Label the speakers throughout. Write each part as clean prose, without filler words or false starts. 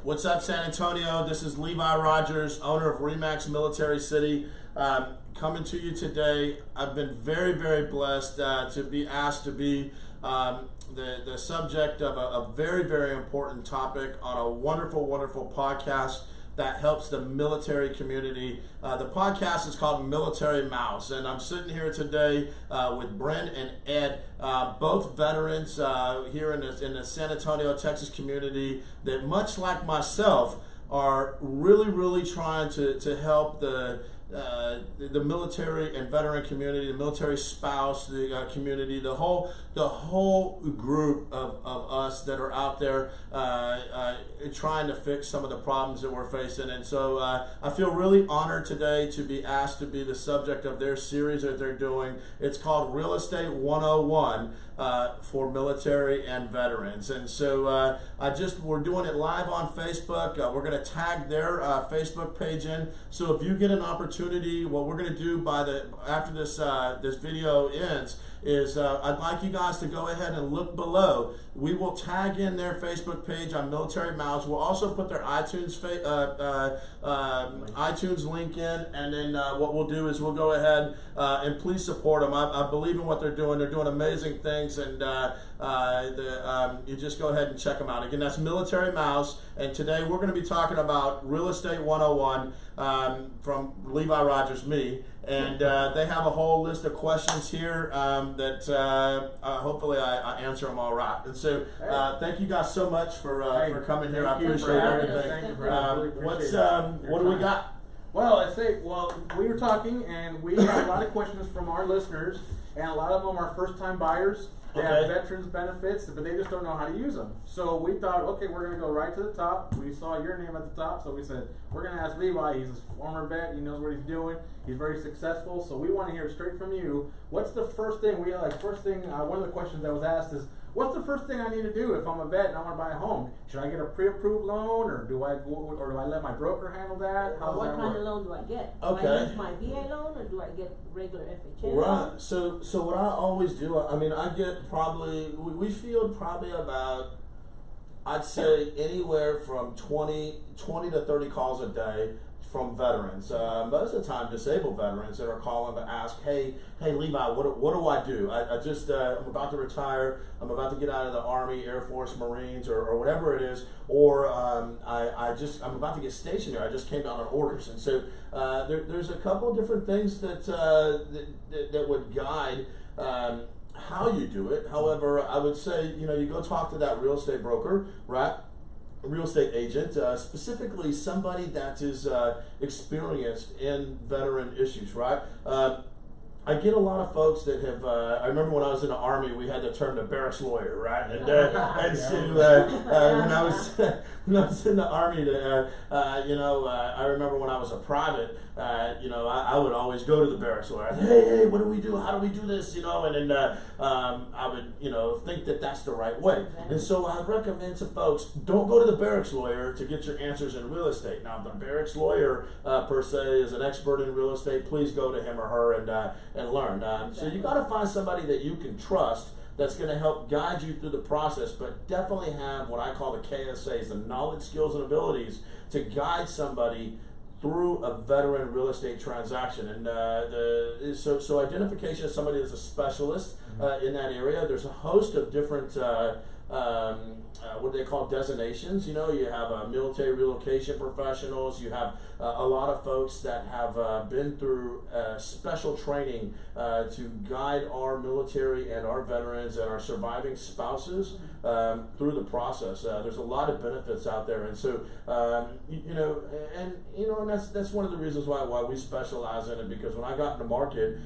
Speaker 1: What's up, San Antonio? This is Levi Rodgers, owner of Remax Military City, coming to you today. I've been very, very blessed to be asked to be the subject of a very, very important topic on a wonderful, wonderful podcast that helps the military community. The podcast is called Military Mouse, and I'm sitting here today with Brent and Ed, both veterans here in the San Antonio, Texas community that, much like myself, are really, really trying to help the military and veteran community, the military spouse, the community, the whole group of us that are out there trying to fix some of the problems that we're facing. And so I feel really honored today to be asked to be the subject of their series that they're doing. It's called Real Estate 101 for military and veterans. And so we're doing it live on Facebook. We're going to tag their Facebook page in. So if you get an opportunity, what we're going to do after this video ends is I'd like you guys to go ahead and look below. We will tag in their Facebook page on Military Mouse. We'll also put their iTunes iTunes link in, and then what we'll do is we'll go ahead and please support them. I believe in what they're doing. They're doing amazing things, and you just go ahead and check them out. Again, that's Military Mouse, and today we're going to be talking about Real Estate 101 from Levi Rodgers, me. And they have a whole list of questions here that hopefully I answer them all right. And so thank you guys so much for coming here. I appreciate everything. What do we got?
Speaker 2: Well, we were talking and we had a lot of questions from our listeners, and a lot of them are first-time buyers. They have veterans benefits, but they just don't know how to use them. So we thought, okay, we're going to go right to the top. We saw your name at the top, so we said, we're going to ask Levi. He's a former vet. He knows what he's doing. He's very successful. So we want to hear straight from you. What's the first thing? One of the questions that was asked is, what's the first thing I need to do if I'm a vet and I want to buy a home? Should I get a pre-approved loan, or do I let my broker handle that?
Speaker 3: What kind of loan do I get?
Speaker 1: Okay.
Speaker 3: Do I use my VA loan, or do I get regular FHA
Speaker 1: Right.
Speaker 3: loan?
Speaker 1: So what I always do, I get we field probably about, I'd say anywhere from 20 to 30 calls a day from veterans, most of the time disabled veterans that are calling to ask, hey Levi, what do I do? I'm about to retire, I'm about to get out of the Army, Air Force, Marines, or whatever it is, or I'm about to get stationed here, I just came down on orders. And so there's a couple of different things that would guide how you do it. However, I would say, you go talk to that real estate broker, right? Real estate agent, specifically somebody that is experienced in veteran issues, right? I get a lot of folks that have. I remember when I was in the Army, we had the term the barracks lawyer, right? And so when I was in the Army, I remember when I was a private, I would always go to the barracks lawyer. Hey, what do we do? How do we do this? And then I would, think that that's the right way. And so I recommend to folks, don't go to the barracks lawyer to get your answers in real estate. Now, if the barracks lawyer per se is an expert in real estate, please go to him or her and learn. So you got to find somebody that you can trust that's going to help guide you through the process, but definitely have what I call the KSAs, the knowledge, skills, and abilities to guide somebody through a veteran real estate transaction. And so identification of somebody that's a specialist in that area. There's a host of different what they call designations. You have military relocation professionals. You have a lot of folks that have been through special training to guide our military and our veterans and our surviving spouses through the process. There's a lot of benefits out there, and so and that's one of the reasons why we specialize in it. Because when I got in the market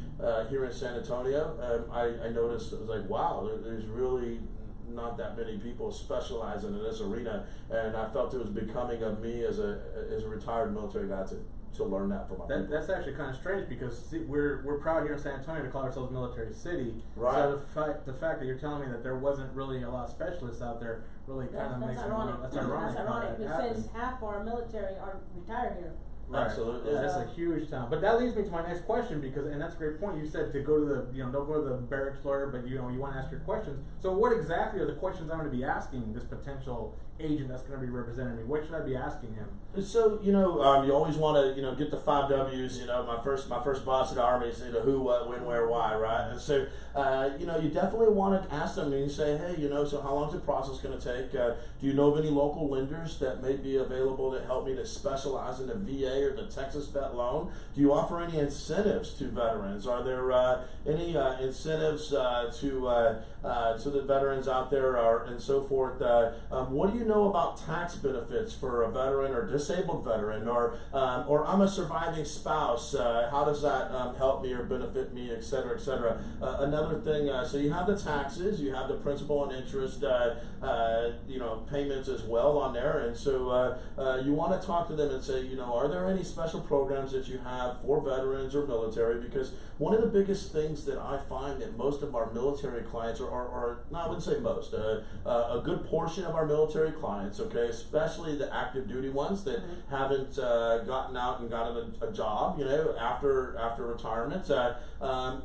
Speaker 1: here in San Antonio, I noticed, it was like, wow, there's really not that many people specializing in this arena, and I felt it was becoming of me as a retired military guy to learn that from my people.
Speaker 2: That's actually kind of strange, because we're proud here in San Antonio to call ourselves Military City.
Speaker 1: Right.
Speaker 2: So the fact that you're telling me that there wasn't really a lot of specialists out there really kind of makes
Speaker 3: ironic.
Speaker 2: That's ironic.
Speaker 3: Because since half our military are retired here.
Speaker 2: Right.
Speaker 1: Absolutely.
Speaker 2: Yeah, that's a huge town. But that leads me to my next question and that's a great point. You said to go to don't go to the barracks lawyer, but you want to ask your questions. So what exactly are the questions I'm going to be asking this potential agent that's going to be representing me? What should I be asking him?
Speaker 1: So you always want to get the 5 W's. My first boss at the Army said who, what, when, where, why, right? And so you definitely want to ask them and you say, hey, so how long is the process going to take? Do you know of any local lenders that may be available that help me that specialize in the VA or the Texas Vet Loan? Do you offer any incentives to veterans? Are there any incentives to the veterans out there, and so forth? What do you know about tax benefits for a veteran or disabled veteran, or I'm a surviving spouse? How does that help me or benefit me, et cetera, et cetera? Another thing, so you have the taxes, you have the principal and interest, payments as well on there, and so you want to talk to them and say, are there any special programs that you have for veterans or military? Because one of the biggest things that I find that most of our military clients, or no, I wouldn't say most, a good portion of our military clients, okay, especially the active duty ones that haven't gotten out and gotten a job, after retirement,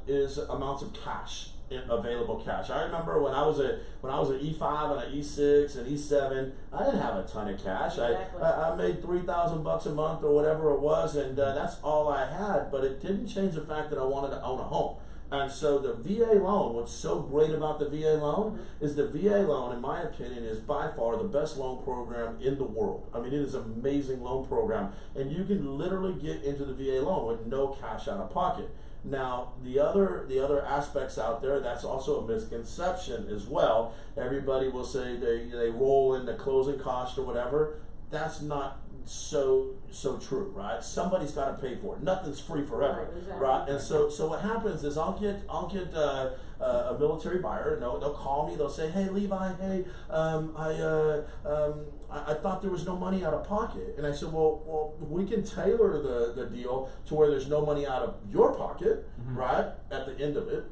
Speaker 1: is amounts of cash. Available cash. I remember when I was an E5 and an E6 and E7, I didn't have a ton of cash.
Speaker 3: Exactly.
Speaker 1: I made $3,000 a month or whatever it was, and that's all I had. But it didn't change the fact that I wanted to own a home. And so the VA loan, what's so great about the VA loan is the VA loan, in my opinion, is by far the best loan program in the world. I mean, it is an amazing loan program, and you can literally get into the VA loan with no cash out of pocket. Now, the other aspects out there, that's also a misconception as well. Everybody will say they roll in the closing cost or whatever. That's not so true, right? Somebody's got to pay for it. Nothing's free forever,
Speaker 3: right? Exactly.
Speaker 1: Right? And so what happens is I'll get a military buyer. They'll call me. They'll say, "Hey, Levi, hey, I thought there was no money out of pocket." And I said, well, we can tailor the deal to where there's no money out of your pocket, right, at the end of it,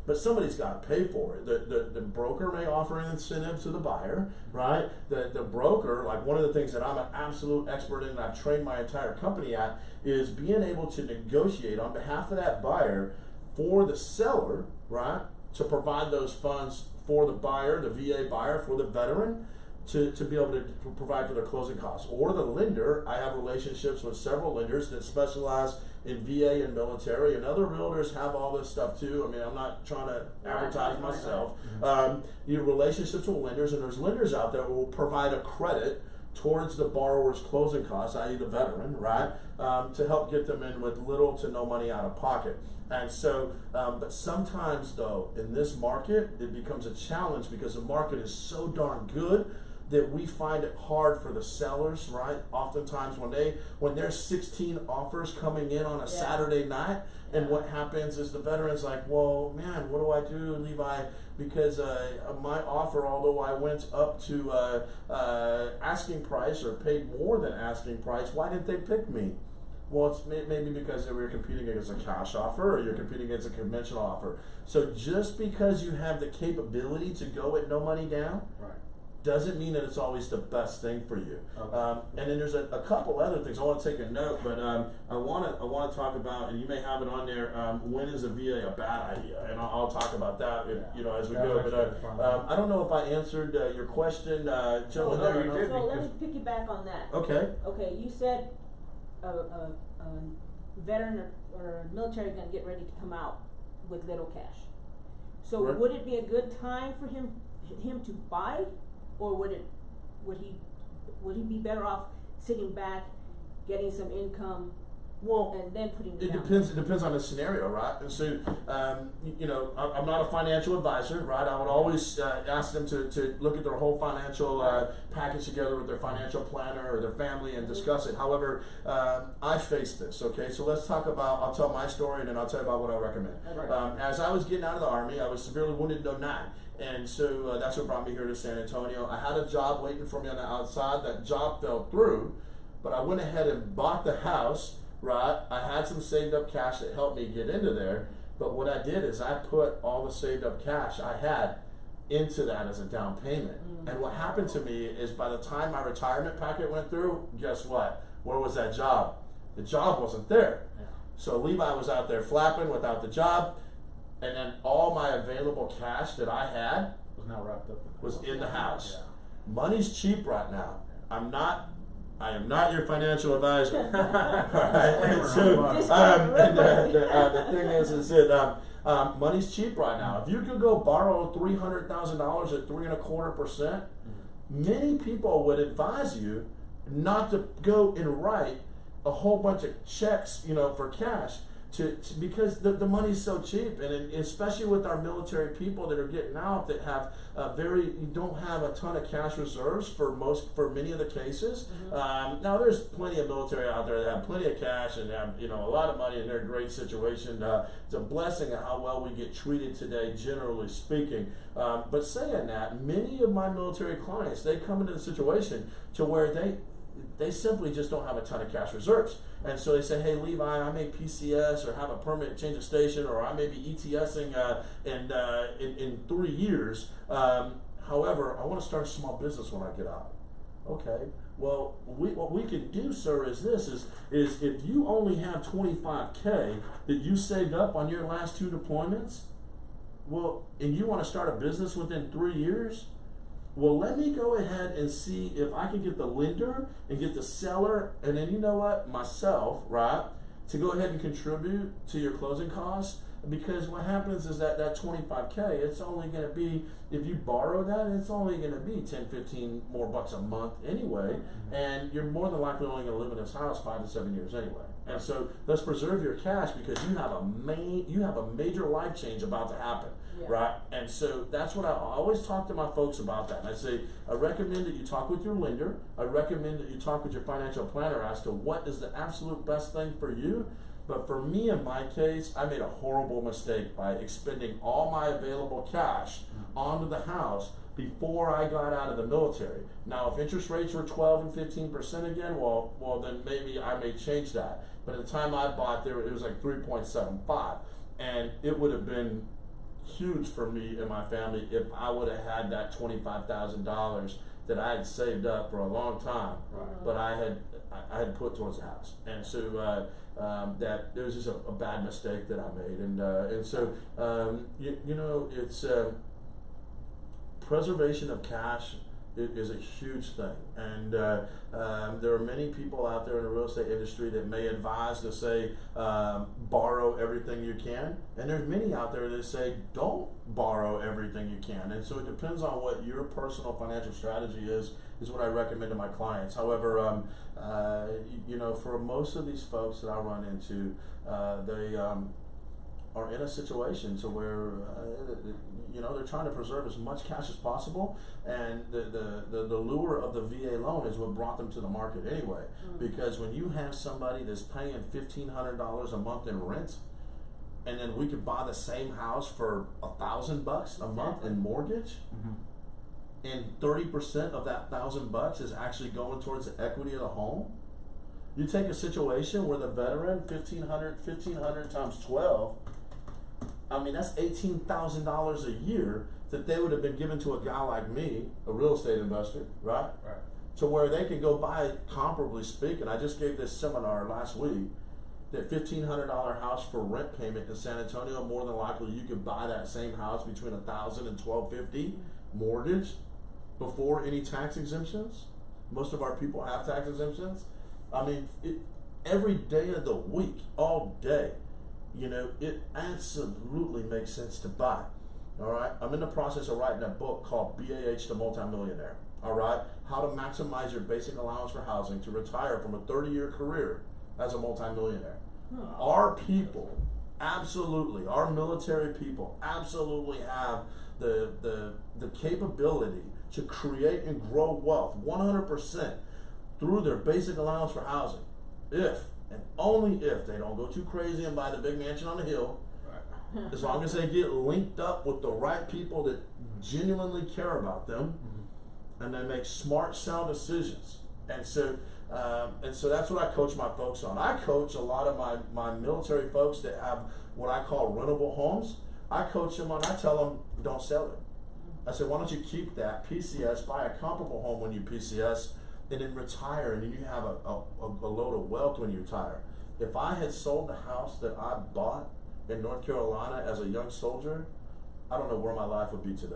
Speaker 1: but somebody's got to pay for it. The broker may offer an incentive to the buyer, right? The broker, like one of the things that I'm an absolute expert in and I've trained my entire company at, is being able to negotiate on behalf of that buyer for the seller, right, to provide those funds for the buyer, the VA buyer, for the veteran, to be able to provide for their closing costs. Or the lender, I have relationships with several lenders that specialize in VA and military, and other realtors have all this stuff too. I mean, I'm not trying to advertise myself. You have relationships with lenders, and there's lenders out there who will provide a credit towards the borrower's closing costs, i.e. the veteran, right, to help get them in with little to no money out of pocket. And so, but sometimes though, in this market, it becomes a challenge because the market is so darn good that we find it hard for the sellers, right? Oftentimes when there's 16 offers coming in on a Saturday night, and what happens is the veteran's like, well, man, what do I do, Levi? Because my offer, although I went up to asking price or paid more than asking price, why didn't they pick me? Well, it's maybe because they were competing against a cash offer or you're competing against a conventional offer. So just because you have the capability to go at no money down, doesn't mean that it's always the best thing for you. Okay. And then there's a couple other things. I want to take a note, but I want to talk about, and you may have it on there. When is a VA a bad idea? And I'll talk about that as we go. But I don't know if I answered your question, Joe.
Speaker 2: No, you did.
Speaker 3: So let me piggyback on that.
Speaker 1: Okay.
Speaker 3: Okay, you said a veteran or military going to get ready to come out with little cash. So would it be a good time for him to buy? Or would he be better off sitting back, getting some income, and then putting it down?
Speaker 1: It depends on the scenario, right? And so, I'm not a financial advisor, right? I would always ask them to look at their whole financial package together with their financial planner or their family and discuss it. However, I faced this, okay? So let's talk about, I'll tell my story and then I'll tell you about what I recommend.
Speaker 3: Right.
Speaker 1: As I was getting out of the Army, I was severely wounded in 09. And so that's what brought me here to San Antonio. I had a job waiting for me on the outside. That job fell through, but I went ahead and bought the house, right? I had some saved up cash that helped me get into there. But what I did is I put all the saved up cash I had into that as a down payment. And what happened to me is by the time my retirement packet went through, guess what? Where was that job? The job wasn't there.
Speaker 2: Yeah.
Speaker 1: So Levi was out there flapping without the job, and then all my available cash that I had
Speaker 2: Was now wrapped up.
Speaker 1: was in the house.
Speaker 2: Yeah.
Speaker 1: Money's cheap right now. I am not your financial advisor. All right? And so, the thing is that money's cheap right now. If you could go borrow $300,000 at 3.25%, many people would advise you not to go and write a whole bunch of checks, for cash. Because the money's so cheap, and especially with our military people that are getting out that have don't have a ton of cash reserves for many of the cases. Now there's plenty of military out there that have plenty of cash and have a lot of money and they're in a great situation. It's a blessing of how well we get treated today, generally speaking. But saying that, many of my military clients, they come into the situation to where they simply just don't have a ton of cash reserves. And so they say, hey, Levi, I may PCS or have a permanent change of station, or I may be ETSing in 3 years. However, I want to start a small business when I get out. Okay, well, what we can do, sir, is this, is if you only have $25K that you saved up on your last 2 deployments, well, and you want to start a business within 3 years, well, let me go ahead and see if I can get the lender and get the seller, and then myself, right, to go ahead and contribute to your closing costs. Because what happens is that 25K, it's only going to be, if you borrow that, it's only going to be 10, 15 more bucks a month anyway, and you're more than likely only going to live in this house 5 to 7 years anyway. And so let's preserve your cash, because you have a major life change about to happen.
Speaker 3: Yeah.
Speaker 1: Right? And so that's what I always talk to my folks about that. And I say, I recommend that you talk with your lender. I recommend that you talk with your financial planner as to what is the absolute best thing for you. But for me, in my case, I made a horrible mistake by expending all my available cash onto the house before I got out of the military. Now, if interest rates were 12 and 15% again, well, then maybe I may change that. But at the time I bought there, it was like 3.75, and it would have been huge for me and my family if I would have had that $25,000 that I had saved up for a long time, but I had put towards the house. And so that there was just a bad mistake that I made, and so it's preservation of cash is a huge thing, and there are many people out there in the real estate industry that may advise to say borrow everything you can, and there's many out there that say don't borrow everything you can. And so it depends on what your personal financial strategy is what I recommend to my clients. However, for most of these folks that I run into, they are in a situation to where they're trying to preserve as much cash as possible, and the lure of the VA loan is what brought them to the market anyway. Because when you have somebody that's paying $1,500 a month in rent, and then we could buy the same house for $1,000 a month in mortgage, and 30% of that $1,000 is actually going towards the equity of the home. You take a situation where the veteran, $1,500 times 12. I mean, that's $18,000 a year that they would have been given to a guy like me, a real estate investor, right? Right. To where they could go buy, comparably speaking. I just gave this seminar last week, that $1,500 house for rent payment in San Antonio, more than likely you could buy that same house between $1,000 and $1,250 mortgage before any tax exemptions. Most of our people have tax exemptions. I mean, every day of the week, all day, it absolutely makes sense to buy. All right, I'm in the process of writing a book called BAH to Multimillionaire. All right, how to maximize your basic allowance for housing to retire from a 30-year career as a multimillionaire. Our people, absolutely, our military people, absolutely have the capability to create and grow wealth 100% through their basic allowance for housing, if and only if they don't go too crazy and buy the big mansion on the hill. Right. As long as they get linked up with the right people that genuinely care about them, and they make smart, sound decisions. And so that's what I coach my folks on. I coach a lot of my military folks that have what I call rentable homes. I coach them on, I tell them, don't sell it. I said, why don't you keep that PCS, buy a comparable home when you PCS, and then retire, and then you have a load of wealth when you retire. if I had sold the house that I bought in North Carolina as a young soldier, I don't know where my life would be today.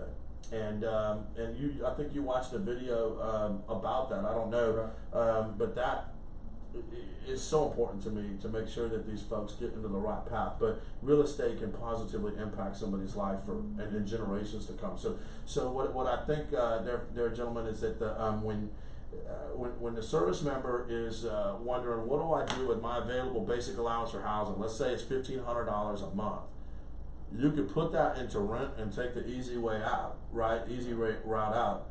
Speaker 1: And I think you watched a video about that. I don't know, but that is so important to me to make sure that these folks get into the right path. But real estate can positively impact somebody's life and in generations to come. So what I think there, gentlemen, is that when the service member is wondering, what do I do with my available basic allowance for housing? Let's say it's $1,500 a month. You could put that into rent and take the easy way out, right? Easy route out.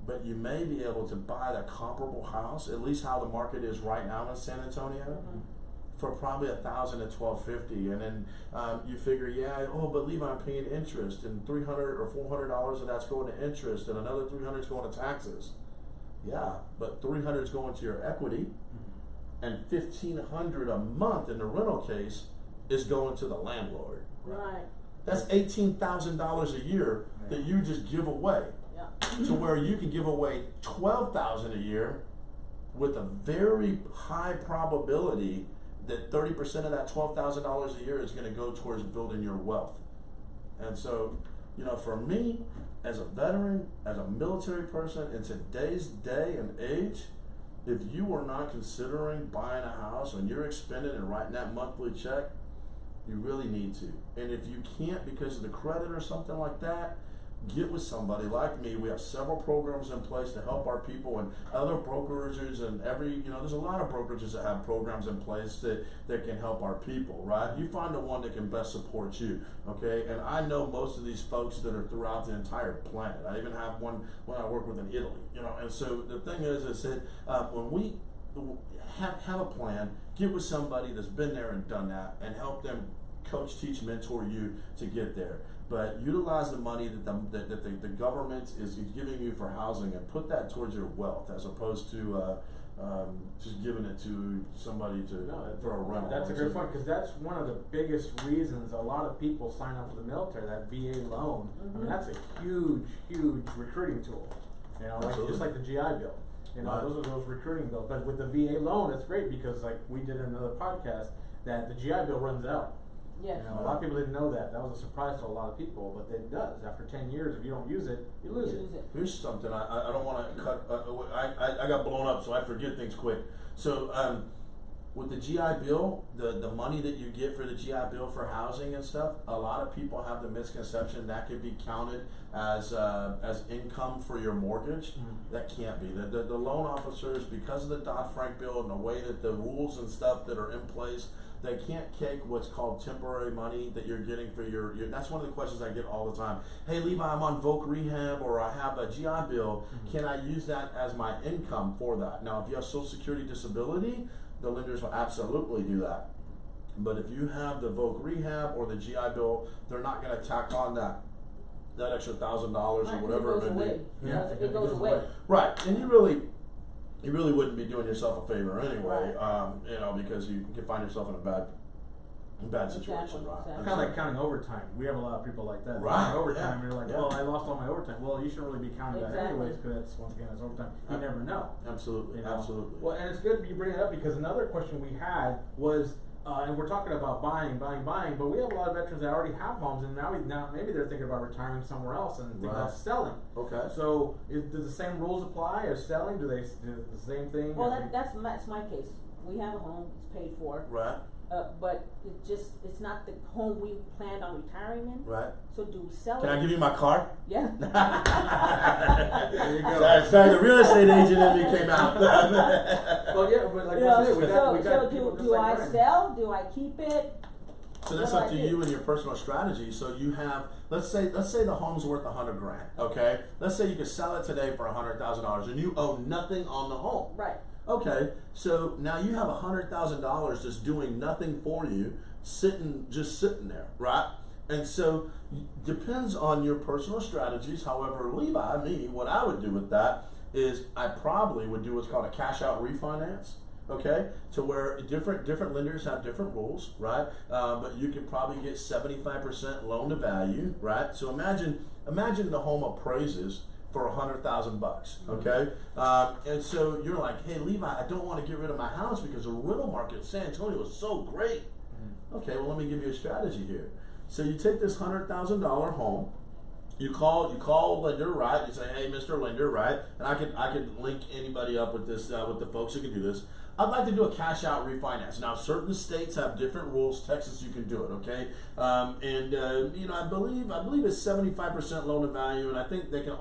Speaker 1: But you may be able to buy the comparable house, at least how the market is right now in San Antonio, for probably $1,000 to $1,250, and then you figure, but Levi, I'm paying interest, and $300 or $400 of that's going to interest, and another $300 is going to taxes. Yeah, but $300 is going to your equity, and $1,500 a month in the rental case is going to the landlord.
Speaker 3: Right.
Speaker 1: That's $18,000 a year that you just give away. To where you can give away $12,000 a year with a very high probability that 30% of that $12,000 a year is going to go towards building your wealth. And so, for me, as a veteran, as a military person, in today's day and age, if you are not considering buying a house and you're expending and writing that monthly check, you really need to. And if you can't because of the credit or something like that, get with somebody like me. We have several programs in place to help our people, and other brokerages, and there's a lot of brokerages that have programs in place that can help our people, right? You find the one that can best support you, okay? And I know most of these folks that are throughout the entire planet. I even have one when I work with in Italy, and so the thing is that when we have a plan, get with somebody that's been there and done that, and help them coach, teach, mentor you to get there. But utilize the money that the government is giving you for housing and put that towards your wealth, as opposed to just giving it to somebody for a rental.
Speaker 2: That's a great point, because that's one of the biggest reasons a lot of people sign up for the military, that VA loan. I mean, that's a huge, huge recruiting tool. Just like the GI Bill. Those are those recruiting bills. But with the VA loan, it's great because, like we did in another podcast, that the GI Bill runs out.
Speaker 3: Yes.
Speaker 2: A lot of people didn't know that. That was a surprise to a lot of people, but it does. After 10 years, if you don't use it, you lose it.
Speaker 1: Here's something I don't want to cut. I got blown up, so I forget things quick. So with the GI Bill, the money that you get for the GI Bill for housing and stuff, a lot of people have the misconception that could be counted as income for your mortgage. That can't be. The loan officers, because of the Dodd-Frank bill and the way that the rules and stuff that are in place, they can't take what's called temporary money that you're getting for your that's one of the questions I get all the time. Hey, Levi, I'm on voc rehab, or I have a GI Bill. Can I use that as my income for that? Now, if you have Social Security disability, the lenders will absolutely do that. But if you have the voc rehab or the GI Bill, they're not going to tack on that extra $1,000 or whatever it may be.
Speaker 3: It goes away.
Speaker 1: Right, and you really wouldn't be doing yourself a favor anyway, because you can find yourself in a bad situation, right?
Speaker 3: Exactly.
Speaker 2: Kind of like counting overtime. We have a lot of people like that.
Speaker 1: Right.
Speaker 2: Overtime, you're like, well, I lost all my overtime. Well, you shouldn't really be counting that anyways, because that's, once again, it's overtime. You never know.
Speaker 1: Absolutely, absolutely.
Speaker 2: Well, and it's good you bring it up, because another question we had was, and we're talking about buying, but we have a lot of veterans that already have homes, and now maybe they're thinking about retiring somewhere else and thinking about selling.
Speaker 1: Okay.
Speaker 2: So, do the same rules apply as selling? Do they do the same thing?
Speaker 3: Well, that's my case. We have a home; it's paid for.
Speaker 1: Right.
Speaker 3: But it's not the home we planned on retiring in.
Speaker 1: Right.
Speaker 3: So do we sell it?
Speaker 1: Can I give you my card?
Speaker 3: Yeah.
Speaker 1: There you go. Sorry, the real estate agent in me came out.
Speaker 2: Well, yeah, but like I said, we got
Speaker 3: do I sell? Do I keep it?
Speaker 1: So that's up to you and your personal strategy. So you have, let's say the home's worth $100,000. Okay. Let's say you could sell it today for $100,000, and you owe nothing on the home.
Speaker 3: Right.
Speaker 1: Okay, so now you have $100,000 just doing nothing for you, just sitting there, right? And so depends on your personal strategies. However, Levi, what I would do with that is I probably would do what's called a cash out refinance. Okay, to where different lenders have different rules, right? But you can probably get 75% loan to value, right? So imagine the home appraises for $100,000, okay? And so you're like, hey, Levi, I don't want to get rid of my house because the rental market in San Antonio is so great. Okay, well, let me give you a strategy here. So you take this $100,000 home, you call lender, right? You say, hey, Mr. Lender, right? And I could link anybody up with this, with the folks who can do this. I'd like to do a cash out refinance. Now, certain states have different rules. Texas, you can do it, okay? You know, I believe it's 75% loan to value, and I think they can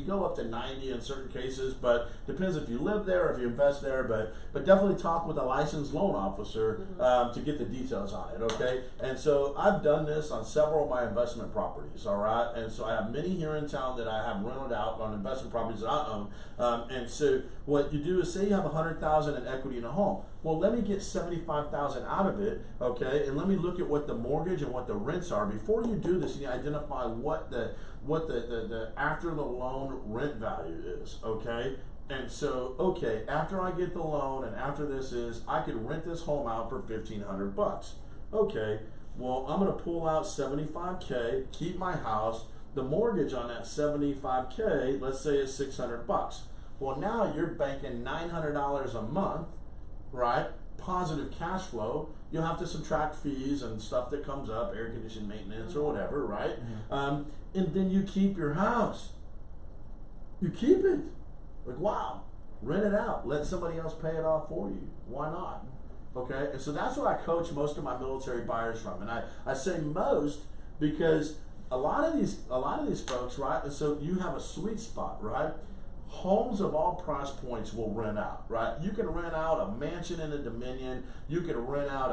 Speaker 1: go up to 90 in certain cases, but depends if you live there or if you invest there. But definitely talk with a licensed loan officer to get the details on it, okay? And so I've done this on several of my investment properties, all right? And so I have many here in town that I have rented out on investment properties that I own. And so what you do is say you have $100,000 in equity in a home. Well, let me get $75,000 out of it, okay? And let me look at what the mortgage and what the rents are. Before you do this, you identify what the after the loan rent value is, okay? And so, okay, after I get the loan and after this is, I could rent this home out for $1,500. Okay, well, I'm gonna pull out $75K, keep my house. The mortgage on that $75K, let's say is $600. Well, now you're banking $900 a month, right? Positive cash flow. You'll have to subtract fees and stuff that comes up, air conditioning maintenance or whatever, right? And then you keep your house. You keep it. Like, wow, rent it out. Let somebody else pay it off for you. Why not? Okay, and so that's what I coach most of my military buyers from. And I say most because a lot of these folks, right? And so you have a sweet spot, right? Homes of all price points will rent out, right? You can rent out a mansion in a Dominion. You can rent out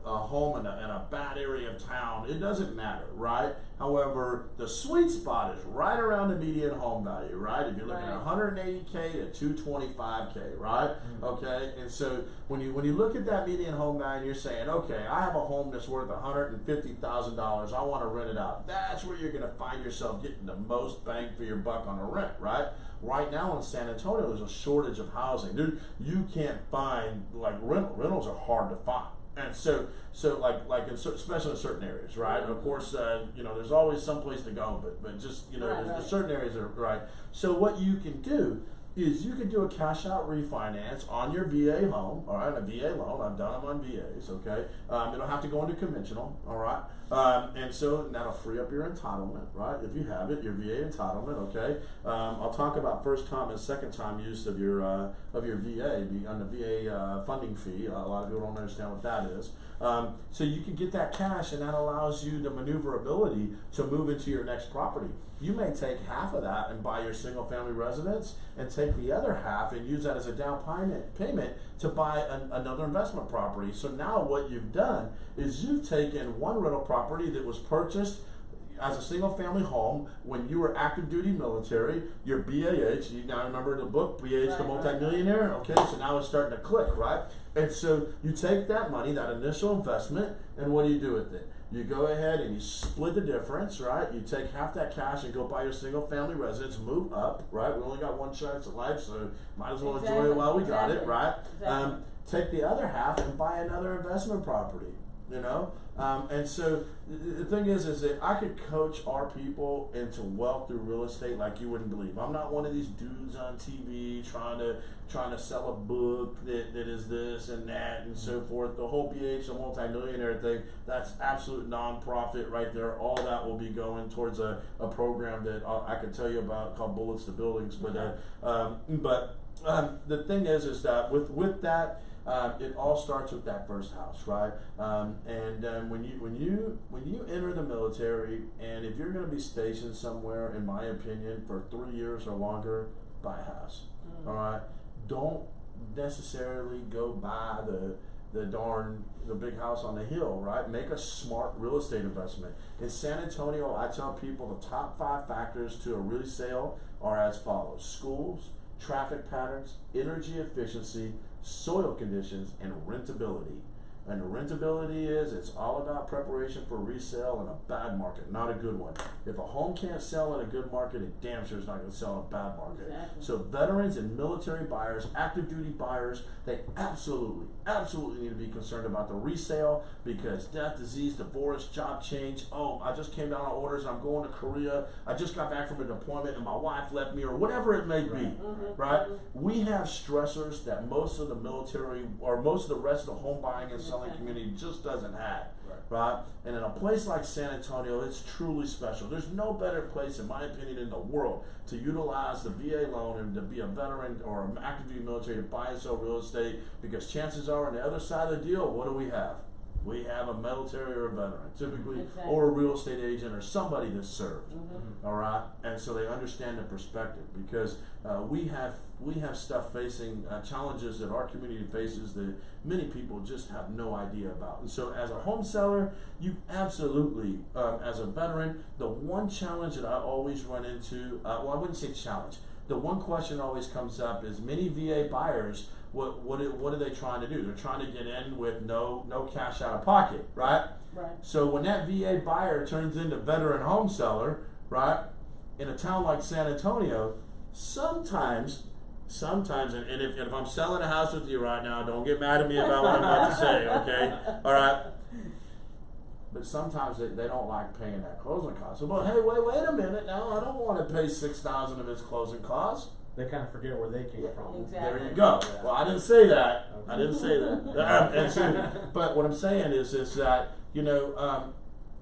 Speaker 1: a home in a bad area of town. It doesn't matter, right? However, the sweet spot is right around the median home value, right? If you're looking at 180K to 225K, right? Okay, and so when you look at that median home value, you're saying, okay, I have a home that's worth $150,000. I want to rent it out. That's where you're going to find yourself getting the most bang for your buck on the rent, right? Right now in San Antonio, there's a shortage of housing. Dude, you can't find, like, rentals are hard to find. And so especially in certain areas, right? And of course, you know, there's always some place to go, but just, you know, there's certain areas that are, right? So what you can do is you can do a cash out refinance on your VA home, all right, a VA loan. I've done them on VAs, okay? You don't have to go into conventional, all right? And so that'll free up your entitlement, right? If you have it, your VA entitlement, okay? I'll talk about first time and second time use of your VA on the VA funding fee. A lot of people don't understand what that is. So you can get that cash, and that allows you the maneuverability to move into your next property. You may take half of that and buy your single family residence, and take the other half and use that as a down payment to buy another investment property. So now what you've done is you've taken one rental property that was purchased as a single family home when you were active duty military, your BAH, you now remember the book, BAH the Multi-Millionaire? Okay, so now it's starting to click, right? And so you take that money, that initial investment, and what do you do with it? You go ahead and you split the difference, right? You take half that cash and go buy your single family residence, move up, right? We only got one chance at life, so might as well enjoy it while we got it, right? Take the other half and buy another investment property, you know? And so the thing is that I could coach our people into wealth through real estate like you wouldn't believe. I'm not one of these dudes on TV trying to sell a book that is this and that and so forth. The whole BH, the multi-millionaire thing, that's absolute nonprofit right there. All that will be going towards a program that I could tell you about called Bullets to Buildings. But the thing is that with that. It all starts with that first house, right? When you enter the military, and if you're going to be stationed somewhere, in my opinion, for 3 years or longer, buy a house. All right, don't necessarily go buy the big house on the hill, right? Make a smart real estate investment. In San Antonio, I tell people the top 5 factors to a resale are as follows: schools, traffic patterns, energy efficiency, soil conditions, and rentability. And the rentability is, it's all about preparation for resale in a bad market, not a good one. If a home can't sell in a good market, it damn sure is not going to sell in a bad market.
Speaker 3: Exactly.
Speaker 1: So veterans and military buyers, active duty buyers, they absolutely need to be concerned about the resale, because death, disease, divorce, job change. Oh, I just came down on orders and I'm going to Korea. I just got back from a deployment and my wife left me, or whatever it may be, right? We have stressors that most of the military or most of the rest of the home buying and selling community just doesn't have, right? And in a place like San Antonio, it's truly special. There's no better place, in my opinion, in the world to utilize the VA loan and to be a veteran or an active duty military to buy and sell real estate, because chances are on the other side of the deal, what do we have? We have a military or a veteran, typically, or a real estate agent or somebody that's served. All right, and so they understand the perspective, because we have stuff facing challenges that our community faces that many people just have no idea about. And so, as a home seller, you absolutely, as a veteran, the one challenge that I always run into, well, I wouldn't say challenge. The one question that always comes up is many VA buyers. What are they trying to do? They're trying to get in with no cash out of pocket, right?
Speaker 3: Right.
Speaker 1: So when that VA buyer turns into veteran home seller, right, in a town like San Antonio, sometimes, and if I'm selling a house with you right now, don't get mad at me about what I'm about to say, okay? All right. But sometimes they don't like paying that closing cost. So, but hey, wait a minute now. I don't want to pay $6,000 of its closing costs.
Speaker 2: They kind of forget where they came from.
Speaker 3: Exactly.
Speaker 1: There you go. Well, I didn't say that. I didn't say that. And so, but what I'm saying is that, you know,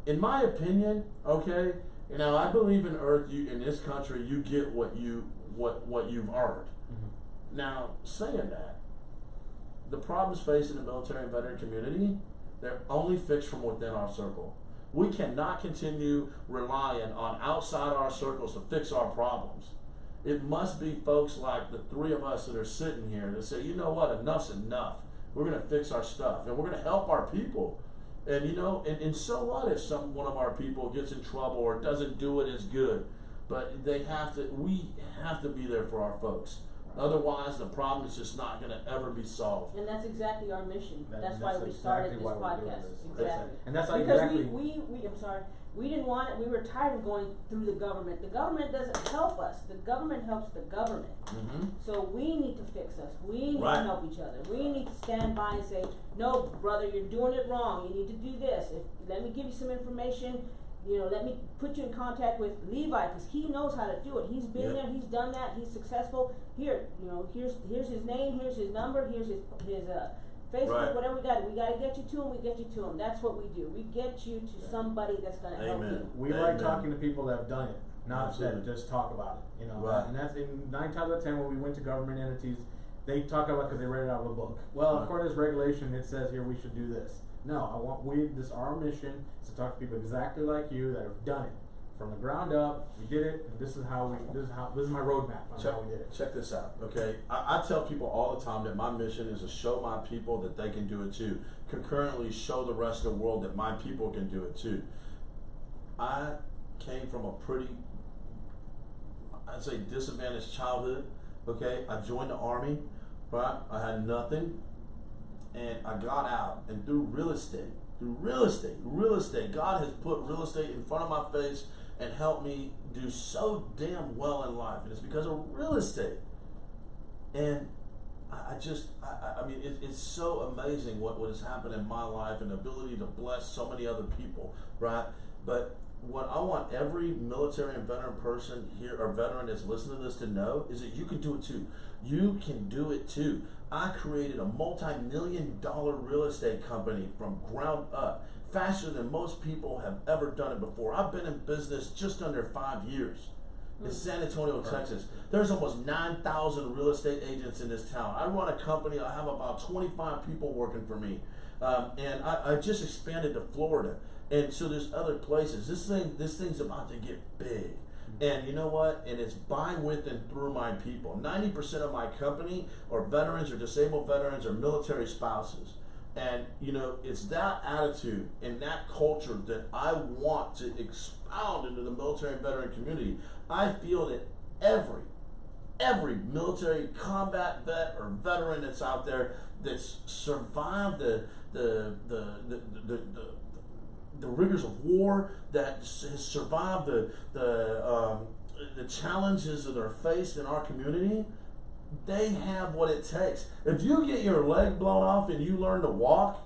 Speaker 1: in my opinion, okay, you know, I believe in Earth. In this country, you get what you've earned. Now, saying that, the problems facing the military and veteran community, they're only fixed from within our circle. We cannot continue relying on outside our circles to fix our problems. It must be folks like the three of us that are sitting here that say, you know what, enough's enough. We're going to fix our stuff, and we're going to help our people. And you know, and so what if one of our people gets in trouble or doesn't do it as good? But we have to be there for our folks. Otherwise, the problem is just not going to ever be solved.
Speaker 3: And that's exactly our mission. That's why we started this podcast. Exactly.
Speaker 2: And that's
Speaker 3: because
Speaker 2: exactly.
Speaker 3: I'm sorry. We didn't want it. We were tired of going through the government. The government doesn't help us. The government helps the government. So we need to fix us. We need to help each other. We need to stand by and say, no, brother, you're doing it wrong. You need to do this. Let me give you some information. You know, let me put you in contact with Levi, because he knows how to do it. He's been there. He's done that. He's successful. Here, you know, here's his name. Here's his number. Here's his Facebook, whatever we got to get you to him, we get you to him. That's what we do. We get you to somebody that's going to help you.
Speaker 2: We like talking to people that have done it, not that just talk about it. You know, and that's in 9 times out of 10 when we went to government entities, they talk about it because they read it out of a book. Well, according to this regulation, it says here we should do this. No, our mission is to talk to people exactly like you that have done it from the ground up. We did it, and this is my roadmap on how we did it.
Speaker 1: Check this out, okay? I tell people all the time that my mission is to show my people that they can do it too. Concurrently, show the rest of the world that my people can do it too. I came from a pretty, I'd say, disadvantaged childhood, okay? I joined the Army, right? I had nothing. And I got out, and through real estate, God has put real estate in front of my face and helped me do so damn well in life. And it's because of real estate. And I mean, it's so amazing what has happened in my life and the ability to bless so many other people, right? But what I want every military and veteran person here, or veteran that's listening to this, to know is that you can do it too. You can do it too. I created a multi-million-dollar real estate company from ground up, faster than most people have ever done it before. I've been in business just under 5 years in San Antonio, Texas. There's almost 9,000 real estate agents in this town. I run a company. I have about 25 people working for me. And I just expanded to Florida. And so there's other places. This thing's about to get big. And you know what? And it's by, with, and through my people. 90% of my company are veterans or disabled veterans or military spouses. And, you know, it's that attitude and that culture that I want to expound into the military and veteran community. I feel that every military combat vet or veteran that's out there that's survived the rigors of war, that has survived the challenges that are faced in our community. They have what it takes. If you get your leg blown off and you learn to walk,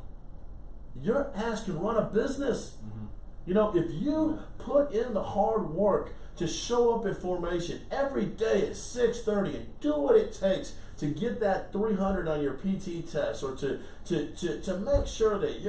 Speaker 1: your ass can run a business. Mm-hmm. You know, if you put in the hard work to show up in formation every day at 6:30 and do what it takes to get that 300 on your PT test, or to make sure that you're